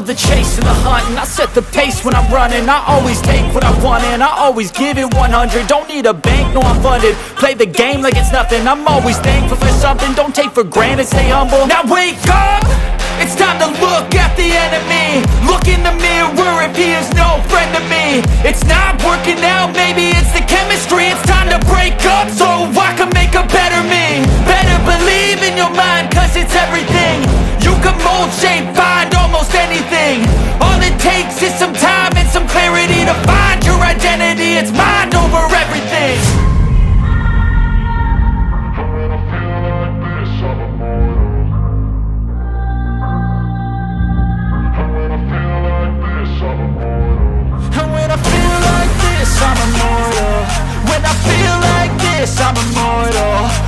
love the chase and the hunt, and I set the pace when I'm running. I always take what I want and I always give it 100. Don't need a bank, no I'm funded. Play the game like it's nothing. I'm always thankful for something. Don't take for granted, stay humble. Now wake up! It's time to look at the enemy. Look in the mirror if he is no friend to me. It's not working out, maybe it's the chemistry. It's time to break up so I can make a better me. Better believe in your mind, cause it's everything. You can mold, shape, find almost anything. All it takes is some time and some clarity to find your identity. It's mind over everything. I'm immortal. When I feel like this, I'm immortal.